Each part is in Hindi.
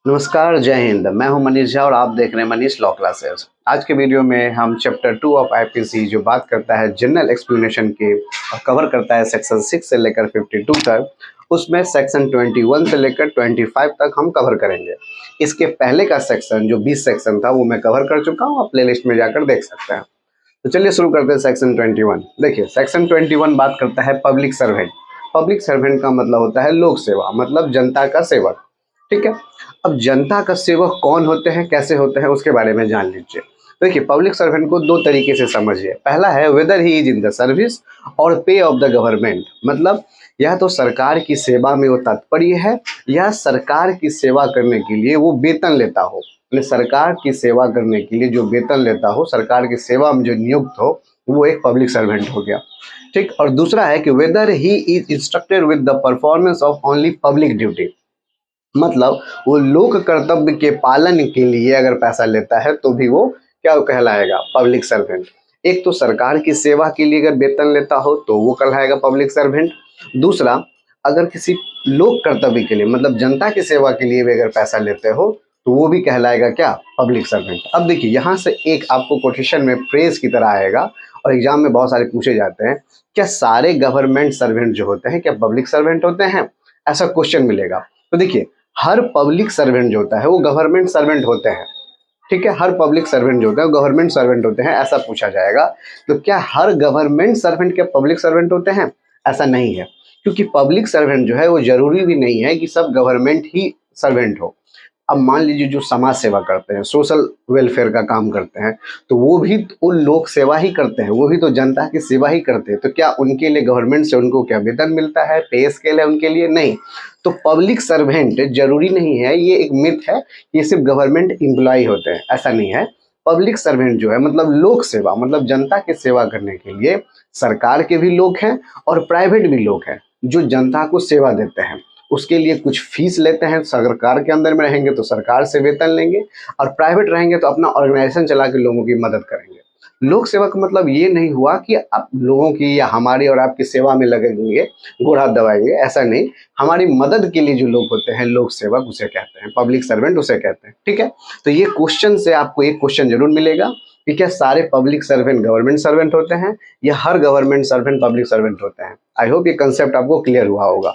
नमस्कार, जय हिंद। मैं हूं मनीष झा और आप देख रहे हैं मनीष लॉ क्लासेस। आज के वीडियो में हम चैप्टर 2 ऑफ आईपीसी जो बात करता है जनरल एक्सप्लेनेशन के और कवर करता है सेक्शन 6 से लेकर 52 तक, उसमें सेक्शन 21 से लेकर 25 तक हम कवर करेंगे। इसके पहले का सेक्शन जो 20 सेक्शन था वो मैं कवर कर चुका हूँ, आप प्लेलिस्ट में जाकर देख सकते हैं। तो चलिए शुरू करते हैं सेक्शन 21। देखिए, सेक्शन 21 बात करता है पब्लिक सर्वेंट। पब्लिक सर्वेंट का मतलब होता है लोक सेवा, मतलब जनता का सेवक। ठीक है। अब जनता का सेवक कौन होते हैं, कैसे होते हैं, उसके बारे में जान लीजिए। देखिए, पब्लिक सर्वेंट को दो तरीके से समझिए। पहला है weather he is in the service और पे ऑफ द गवर्नमेंट, मतलब या तो सरकार की सेवा में वो तात्पर्य है या सरकार की सेवा करने के लिए वो वेतन लेता हो। सरकार की सेवा करने के लिए जो वेतन लेता हो, सरकार की सेवा में जो नियुक्त हो, वो एक पब्लिक सर्वेंट हो गया। ठीक। और दूसरा है कि weather he is instructed with the performance of only public duty, मतलब वो लोक कर्तव्य के पालन के लिए अगर पैसा लेता है तो भी वो क्या कहलाएगा, पब्लिक सर्वेंट। एक तो सरकार की सेवा के लिए अगर वेतन लेता हो तो वो कहलाएगा पब्लिक सर्वेंट। दूसरा, अगर किसी लोक कर्तव्य के लिए, मतलब जनता की सेवा के लिए भी अगर पैसा लेते हो तो वो भी कहलाएगा क्या, पब्लिक सर्वेंट। अब देखिए, यहाँ से एक आपको कोटेशन में फ्रेज की तरह आएगा और एग्जाम में बहुत सारे पूछे जाते हैं, क्या सारे गवर्नमेंट सर्वेंट जो होते हैं क्या पब्लिक सर्वेंट होते हैं, ऐसा क्वेश्चन मिलेगा। तो देखिए, हर पब्लिक सर्वेंट जो होता है वो गवर्नमेंट सर्वेंट होते हैं। ठीक है, हर पब्लिक सर्वेंट जो होता है वो गवर्नमेंट सर्वेंट होते हैं, ऐसा पूछा जाएगा। तो क्या हर गवर्नमेंट सर्वेंट के पब्लिक सर्वेंट होते हैं, ऐसा नहीं है, क्योंकि पब्लिक सर्वेंट जो है वो जरूरी भी नहीं है कि सब गवर्नमेंट ही सर्वेंट हो। अब मान लीजिए जो समाज सेवा करते हैं, सोशल वेलफेयर का काम करते हैं, तो वो भी तो लोक सेवा ही करते हैं, वो भी तो जनता की सेवा ही करते हैं। तो क्या उनके लिए गवर्नमेंट से उनको क्या वेतन मिलता है, पे स्केल है उनके लिए? नहीं। तो पब्लिक सर्वेंट जरूरी नहीं है, ये एक मिथ है, ये सिर्फ गवर्नमेंट एम्प्लॉय होते हैं, ऐसा नहीं है। पब्लिक सर्वेंट जो है मतलब लोक सेवा, मतलब जनता की सेवा करने के लिए सरकार के भी लोग हैं और प्राइवेट भी लोग हैं जो जनता को सेवा देते हैं। उसके लिए कुछ फीस लेते हैं, सरकार के अंदर में रहेंगे तो सरकार से वेतन लेंगे और प्राइवेट रहेंगे तो अपना ऑर्गेनाइजेशन चला के लोगों की मदद करेंगे। लोक सेवा का मतलब ये नहीं हुआ कि आप लोगों की या हमारी और आपकी सेवा में लगेंगे, गोड़ हाथ दबाएंगे, ऐसा नहीं। हमारी मदद के लिए जो लोग होते हैं लोक सेवक, उसे कहते हैं पब्लिक सर्वेंट, उसे कहते हैं। ठीक है। तो ये क्वेश्चन से आपको एक क्वेश्चन जरूर मिलेगा कि क्या सारे पब्लिक सर्वेंट गवर्नमेंट सर्वेंट होते हैं या हर गवर्नमेंट सर्वेंट पब्लिक सर्वेंट होते हैं। आई होप ये कंसेप्ट आपको क्लियर हुआ होगा।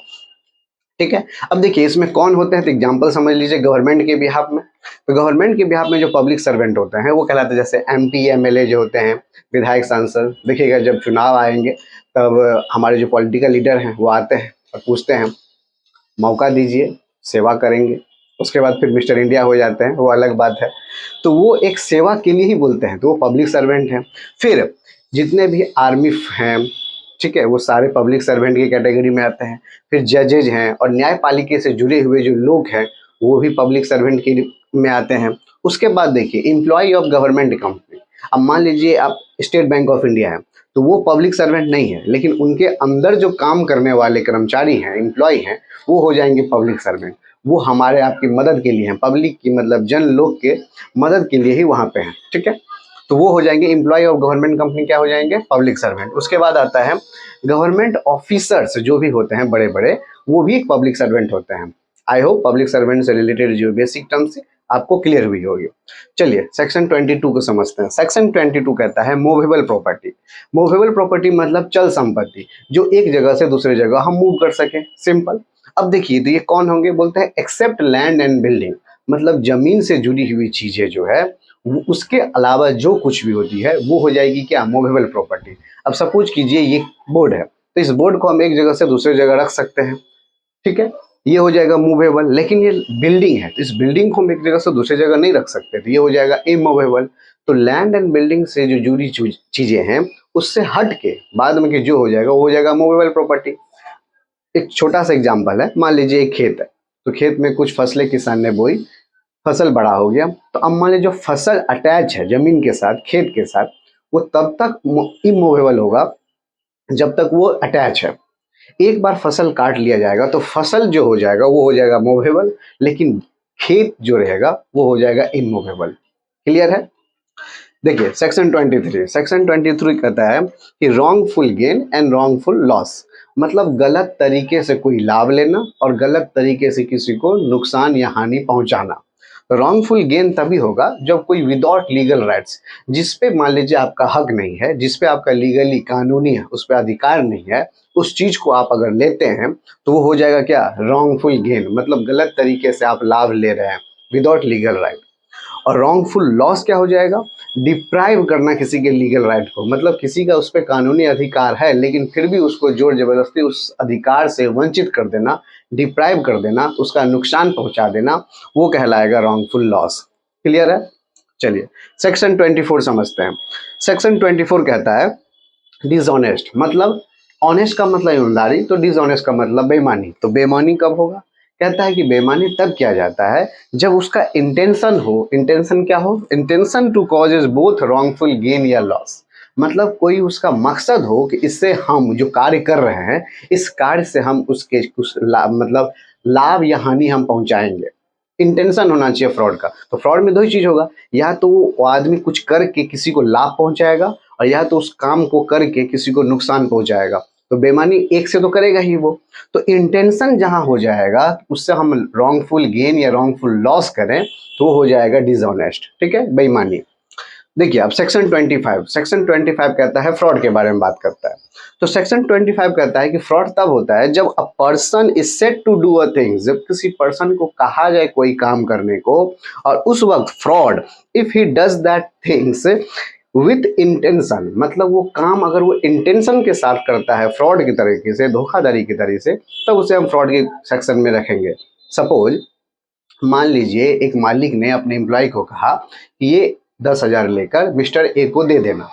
ठीक है। अब देखिए, इसमें कौन होते हैं, तो एग्जांपल समझ लीजिए गवर्नमेंट के बिहाफ में। तो गवर्नमेंट के बिहाफ में जो पब्लिक सर्वेंट होते हैं वो कहलाते हैं, जैसे एमपी एमएलए जो होते हैं, विधायक सांसद। देखिएगा जब चुनाव आएंगे तब हमारे जो पॉलिटिकल लीडर हैं वो आते हैं और पूछते हैं मौका दीजिए, सेवा करेंगे। उसके बाद फिर मिस्टर इंडिया हो जाते हैं, वो अलग बात है। तो वो एक सेवा के लिए ही बोलते हैं, तो वो पब्लिक सर्वेंट हैं। फिर जितने भी आर्मी हैं, ठीक है, वो सारे पब्लिक सर्वेंट की कैटेगरी में आते हैं। फिर जजेज हैं और न्यायपालिका से जुड़े हुए जो लोग हैं वो भी पब्लिक सर्वेंट की में आते हैं। उसके बाद देखिए, एम्प्लॉय ऑफ गवर्नमेंट कंपनी। अब मान लीजिए आप स्टेट बैंक ऑफ इंडिया है, तो वो पब्लिक सर्वेंट नहीं है, लेकिन उनके अंदर जो काम करने वाले कर्मचारी हैं, एम्प्लॉय हैं, वो हो जाएंगे पब्लिक सर्वेंट। वो हमारे आपकी मदद के लिए हैं, पब्लिक की मतलब जन लोग के मदद के लिए ही वहाँ पे हैं। ठीक है। तो वो हो जाएंगे एम्प्लॉय ऑफ गवर्नमेंट कंपनी, क्या हो जाएंगे, पब्लिक सर्वेंट। उसके बाद आता है गवर्नमेंट ऑफिसर्स जो भी होते हैं बड़े बड़े, वो भी एक पब्लिक सर्वेंट होते हैं। आई होप पब्लिक सर्वेंट से रिलेटेड जो बेसिक टर्म्स आपको क्लियर हुई होगी। चलिए सेक्शन 22 को समझते हैं। सेक्शन 22 कहता है मूवेबल प्रॉपर्टी। मूवेबल प्रॉपर्टी मतलब चल संपत्ति, जो एक जगह से दूसरे जगह हम मूव कर सके, सिंपल। अब देखिए, तो ये कौन होंगे, बोलते हैं एक्सेप्ट लैंड एंड बिल्डिंग, मतलब जमीन से जुड़ी हुई चीजें जो है उसके अलावा जो कुछ भी होती है वो हो जाएगी क्या, मूवेबल प्रॉपर्टी। अब सपोज कीजिए ये बोर्ड है, तो इस बोर्ड को हम एक जगह से दूसरे जगह रख सकते हैं। ठीक है, ये हो जाएगा मूवेबल। लेकिन ये बिल्डिंग है, तो इस बिल्डिंग को हम एक जगह से दूसरी जगह नहीं रख सकते, तो ये हो जाएगा इमूवेबल। तो लैंड एंड बिल्डिंग से जो जुड़ी चीजें हैं उससे हट के बाद में जो हो जाएगा वो हो जाएगा मूवेबल प्रॉपर्टी। एक छोटा सा एग्जाम्पल है, मान लीजिए एक खेत है, तो खेत में कुछ फसलें किसान ने बोई, फसल बड़ा हो गया, तो अब मान लीजिए जो फसल अटैच है जमीन के साथ, खेत के साथ, वो तब तक इमूवेबल होगा जब तक वो अटैच है। एक बार फसल काट लिया जाएगा तो फसल जो हो जाएगा वो हो जाएगा मूवेबल, लेकिन खेत जो रहेगा वो हो जाएगा इमूवेबल। क्लियर है। देखिए सेक्शन 23 कहता है कि wrongful gain and wrongful loss, मतलब गलत तरीके से कोई लाभ लेना और गलत तरीके से किसी को नुकसान या हानि पहुंचाना। रॉन्गफुल गेन तभी होगा जब कोई विदाउट लीगल राइट्स, जिस पे मान लीजिए आपका हक नहीं है, जिस पे आपका लीगली कानूनी है उस पर अधिकार नहीं है, उस चीज को आप अगर लेते हैं तो वो हो जाएगा क्या, रॉन्गफुल गेन, मतलब गलत तरीके से आप लाभ ले रहे हैं विदाउट लीगल राइट। और रॉन्गफुल लॉस क्या हो जाएगा, डिप्राइव करना किसी के लीगल राइट को, मतलब किसी का उस पर कानूनी अधिकार है लेकिन फिर भी उसको जोर जबरदस्ती उस अधिकार से वंचित कर देना, डिप्राइव कर देना, उसका नुकसान पहुंचा देना, वो कहलाएगा रॉन्गफुल लॉस। क्लियर है? चलिए सेक्शन 24 समझते हैं। सेक्शन 24 कहता है डिसऑनेस्ट, मतलब ऑनेस्ट का मतलब ईमानदारी, तो डिसऑनेस्ट का मतलब बेईमानी। तो बेईमानी कब होगा, कहता है कि बेईमानी तब किया जाता है जब उसका इंटेंशन हो, इंटेंशन क्या हो, intention to causes both wrongful gain या लॉस, मतलब कोई उसका मकसद हो कि इससे हम जो कार्य कर रहे हैं इस कार्य से हम उसके कुछ मतलब लाभ या हानि हम पहुंचाएंगे, इंटेंशन होना चाहिए फ्रॉड का। तो फ्रॉड में दो ही चीज होगा, या तो वो आदमी कुछ करके किसी को लाभ पहुंचाएगा और या तो उस काम को करके किसी को नुकसान पहुंचाएगा। तो बेईमानी एक से तो करेगा ही वो। तो इंटेंशन जहां हो जाएगा उससे हम रॉन्गफुल गेन या रॉन्गफुल लॉस करें तो हो जाएगा डिसऑनेस्ट। ठीक है, बेईमानी। देखिए अब सेक्शन 25 कहता है फ्रॉड के बारे में बात करता है। तो सेक्शन 25 कहता है कि फ्रॉड तब होता है जब a person is said to do a thing, जब किसी पर्सन को कहा जाए कोई काम करने को और उस वक्त fraud, if he does that things with intention, मतलब वो काम अगर वो इंटेंशन के साथ करता है फ्रॉड की तरीके से, धोखाधड़ी की तरीके से, तब उसे हम फ्रॉड के सेक्शन में रखेंगे। सपोज मान लीजिए एक मालिक ने अपने एम्प्लॉय को कहा कि ये 10,000 लेकर मिस्टर ए को दे देना,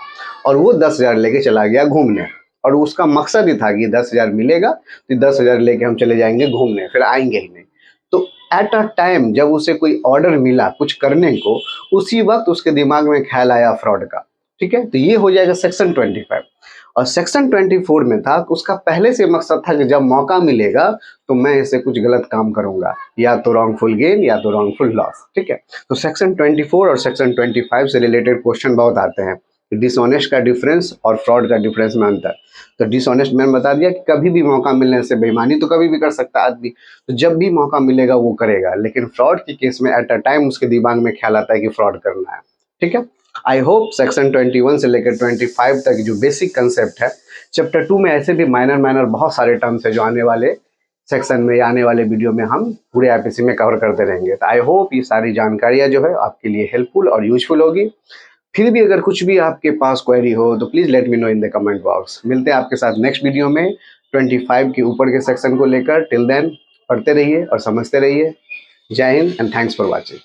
और वो 10,000 लेके चला गया घूमने, और उसका मकसद ही था कि 10,000 मिलेगा तो 10,000 लेके हम चले जाएंगे घूमने, फिर आएंगे ही नहीं। तो एट अ टाइम जब उसे कोई ऑर्डर मिला कुछ करने को, उसी वक्त उसके दिमाग में ख्याल आया फ्रॉड का। ठीक है, तो ये हो जाएगा सेक्शन 25। और सेक्शन 24 में था कि उसका पहले से मकसद था कि जब मौका मिलेगा तो मैं इससे कुछ गलत काम करूंगा, या तो रॉन्गफुल गेन या तो रॉन्गफुल लॉस। ठीक है, तो सेक्शन 24 और सेक्शन 25 से रिलेटेड क्वेश्चन बहुत आते हैं। डिसऑनेस्ट का डिफरेंस और फ्रॉड का डिफरेंस में अंतर। तो डिसऑनेस्ट मैंने बता दिया कि कभी भी मौका मिलने से, बेईमानी तो कभी भी कर सकता है आदमी, तो जब भी मौका मिलेगा वो करेगा, लेकिन फ्रॉड के केस में एट अ टाइम उसके दिमाग में ख्याल आता है कि फ्रॉड करना है। ठीक है, आई होप सेक्शन 21 से लेकर 25 तक जो बेसिक कंसेप्ट है, चैप्टर 2 में ऐसे भी माइनर बहुत सारे टर्म्स है जो आने वाले सेक्शन में या आने वाले वीडियो में हम पूरे आईपीसी में कवर करते रहेंगे। तो आई होप ये सारी जानकारियां जो है आपके लिए हेल्पफुल और यूजफुल होगी। फिर भी अगर कुछ भी आपके पास क्वेरी हो तो please let me know in the comment box. मिलते हैं आपके साथ नेक्स्ट वीडियो में 25 के ऊपर के सेक्शन को लेकर। टिल देन पढ़ते रहिए और समझते रहिए। जय Hind and thanks for watching.